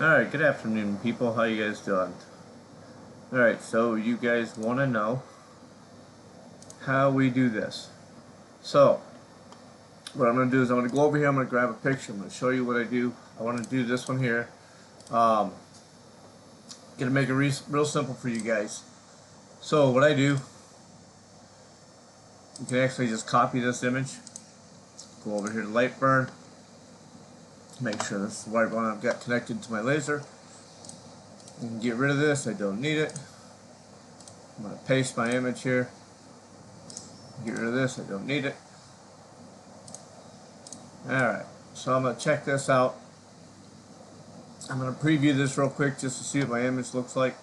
Alright, good afternoon people, how you guys doing? Alright, so you guys want to know how we do this. So, what I'm going to do is I'm going to go over here, I'm going to grab a picture, I'm going to show you what I do. I want to do this one here. Going to make it real simple for you guys. So, what I do, you can actually just copy this image, go over here to light burn, make sure this is the right one I've got connected to my laser. You can get rid of this, I don't need it. I'm going to paste my image here. Get rid of this, I don't need it. Alright, so I'm going to check this out. I'm going to preview this real quick just to see what my image looks like.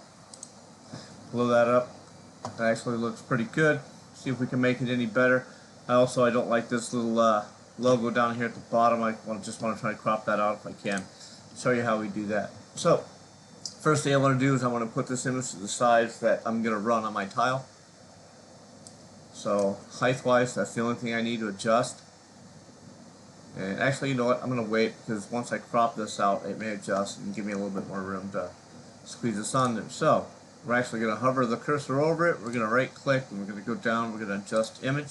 Blow that up. It actually looks pretty good. See if we can make it any better. I don't like this little logo down here at the bottom. I just want to try to crop that out if I can. Show you how we do that. So, first thing I want to do is I want to put this image to the size that I'm going to run on my tile. So, height-wise, that's the only thing I need to adjust. And actually, you know what, I'm going to wait because once I crop this out, it may adjust and give me a little bit more room to squeeze this on there. So, we're actually going to hover the cursor over it, we're going to right click, and we're going to go down, we're going to adjust image.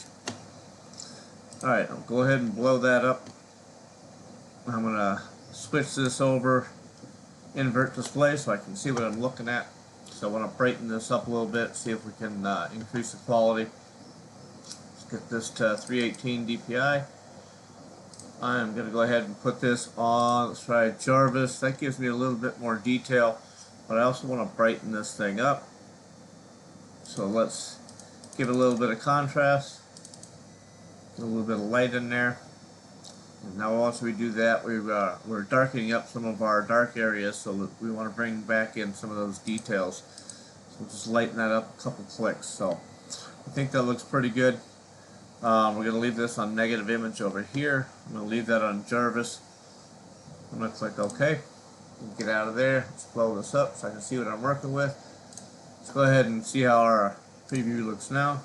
Alright, I'll go ahead and blow that up. I'm going to switch this over, invert display, so I can see what I'm looking at. So I want to brighten this up a little bit, see if we can increase the quality. Let's get this to 318 DPI. I'm going to go ahead and put this on, let's try Jarvis. That gives me a little bit more detail, but I also want to brighten this thing up. So let's give it a little bit of contrast, get a little bit of light in there. And now once we do that, we're darkening up some of our dark areas, so that we want to bring back in some of those details. So just lighten that up a couple clicks. So I think that looks pretty good. We're going to leave this on negative image over here. I'm going to leave that on Jarvis. I'm going to click OK. Get out of there. Let's blow this up so I can see what I'm working with. Let's go ahead and see how our preview looks now.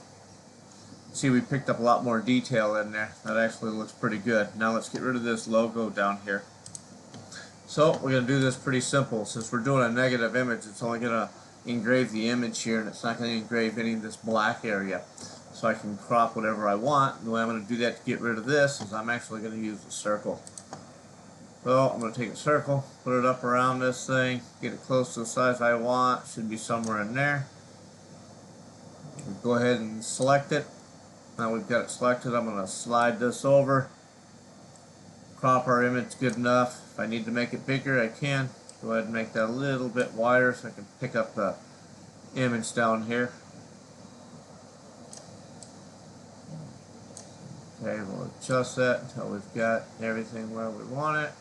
See, we picked up a lot more detail in there. That actually looks pretty good. Now let's get rid of this logo down here. So we're going to do this pretty simple. Since we're doing a negative image, it's only going to engrave the image here, and it's not going to engrave any of this black area. So I can crop whatever I want. The way I'm going to do that to get rid of this is I'm actually going to use a circle. So I'm going to take a circle, put it up around this thing, get it close to the size I want. Should be somewhere in there. Go ahead and select it. Now we've got it selected, I'm going to slide this over. Crop our image good enough. If I need to make it bigger, I can. Go ahead and make that a little bit wider so I can pick up the image down here. Okay, we'll adjust that until we've got everything where we want it.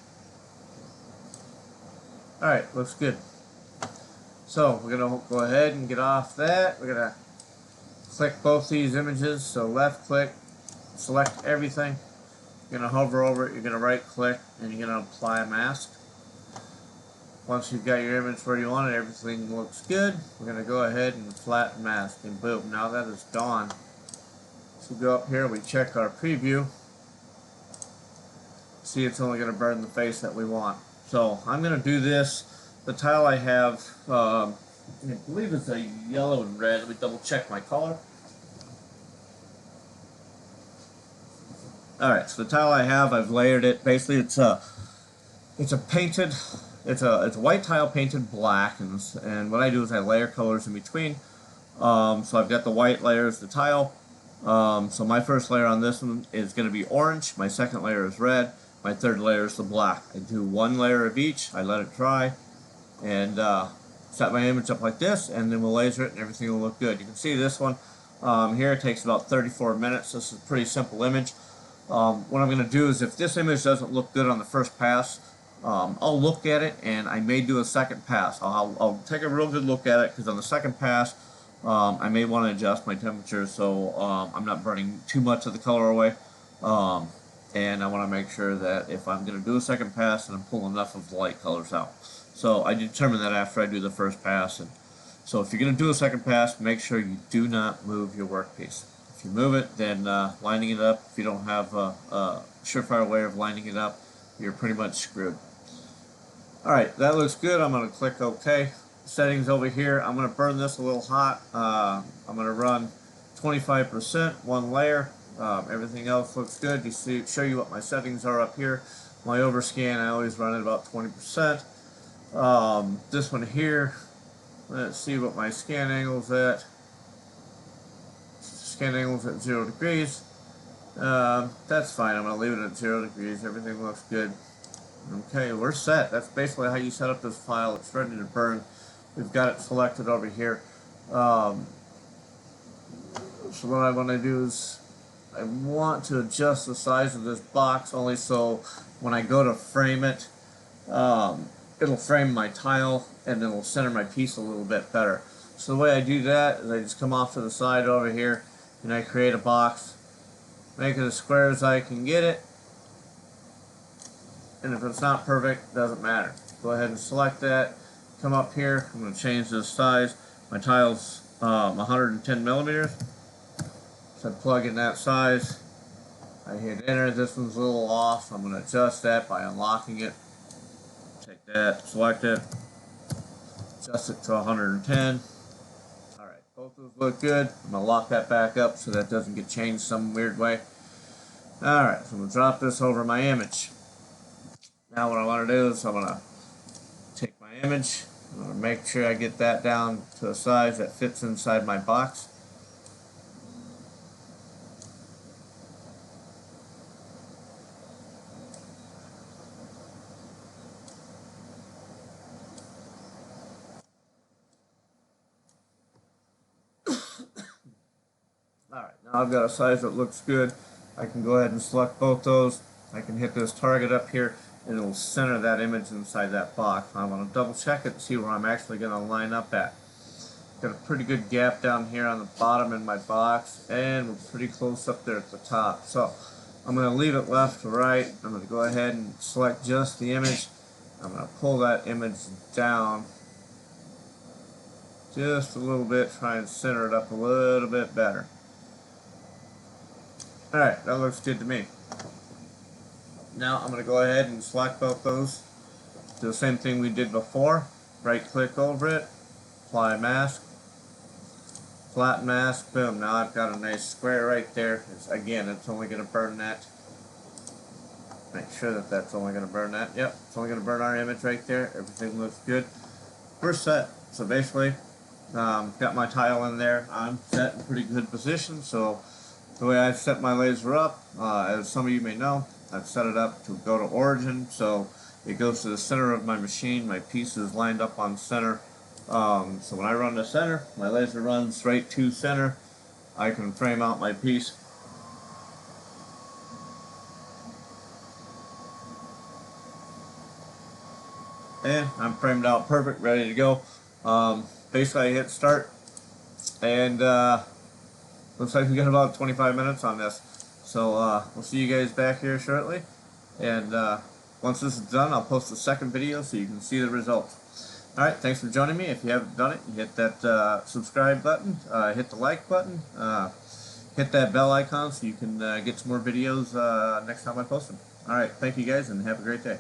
Alright, looks good. So we're going to go ahead and get off that. We're going to click both these images. So left click, select everything. You're going to hover over it, you're going to right click, and you're going to apply a mask. Once you've got your image where you want it, everything looks good. We're going to go ahead and flatten mask, and boom, now that is gone. So we go up here, we check our preview. See, it's only going to burn the face that we want. So I'm going to do this. The tile I have, I believe it's a yellow and red. Let me double check my color. Alright, so the tile I have, I've layered it. Basically, it's a white tile painted black, and what I do is I layer colors in between. So I've got the white layers, the tile. So my first layer on this one is going to be orange. My second layer is red. My third layer is the black. I do one layer of each. I let it dry, and set my image up like this, and then we'll laser it, and everything will look good. You can see this one here. It takes about 34 minutes. This is a pretty simple image. What I'm going to do is, if this image doesn't look good on the first pass, I'll look at it, and I may do a second pass. I'll take a real good look at it, because on the second pass, I may want to adjust my temperature so I'm not burning too much of the color away. And I want to make sure that if I'm going to do a second pass, that I'm pulling enough of the light colors out. So I determine that after I do the first pass. And so if you're going to do a second pass, make sure you do not move your workpiece. If you move it, then lining it up, if you don't have a surefire way of lining it up, you're pretty much screwed. Alright, that looks good. I'm going to click OK. Settings over here. I'm going to burn this a little hot. I'm going to run 25%, one layer. Everything else looks good. You see, show you what my settings are up here. My overscan, I always run at about 20%. This one here, let's see what my scan angle's at. Scan angle's at 0 degrees. That's fine. I'm going to leave it at 0 degrees. Everything looks good. Okay, we're set. That's basically how you set up this file. It's ready to burn. We've got it selected over here. So what I want to do is I want to adjust the size of this box only so when I go to frame it, it'll frame my tile and it'll center my piece a little bit better. So the way I do that is I just come off to the side over here and I create a box, make it as square as I can get it. And if it's not perfect, doesn't matter. Go ahead and select that. Come up here. I'm going to change this size. My tile's 110 millimeters. So I plug in that size. I hit enter. This one's a little off. I'm going to adjust that by unlocking it. Take that, select it, adjust it to 110. Alright, both of those look good. I'm going to lock that back up so that doesn't get changed some weird way. Alright, so I'm going to drop this over my image. Now what I want to do is I'm going to take my image, I'm going to make sure I get that down to a size that fits inside my box. Alright, now I've got a size that looks good. I can go ahead and select both those. I can hit this target up here and it'll center that image inside that box. I want to double check it and see where I'm actually going to line up at. Got a pretty good gap down here on the bottom in my box, and we're pretty close up there at the top. So I'm going to leave it left to right. I'm going to go ahead and select just the image. I'm going to pull that image down just a little bit, try and center it up a little bit better. Alright, that looks good to me. Now I'm going to go ahead and select both those. Do the same thing we did before. Right click over it, apply mask, flat mask, boom. Now I've got a nice square right there. Again, it's only going to burn that. Make sure that that's only going to burn that. Yep, it's only going to burn our image right there. Everything looks good. We're set. So basically, got my tile in there. I'm set in pretty good position. So the way I've set my laser up, as some of you may know, I've set it up to go to origin, so it goes to the center of my machine. My piece is lined up on center. So when I run to center, my laser runs right to center. I can frame out my piece. And I'm framed out perfect, ready to go. Basically I hit start, and looks like we got about 25 minutes on this. So we'll see you guys back here shortly, and once this is done, I'll post the second video so you can see the results. Alright, thanks for joining me. If you haven't done it, you hit that subscribe button, hit the like button, hit that bell icon so you can get some more videos next time I post them. Alright, thank you guys, and have a great day.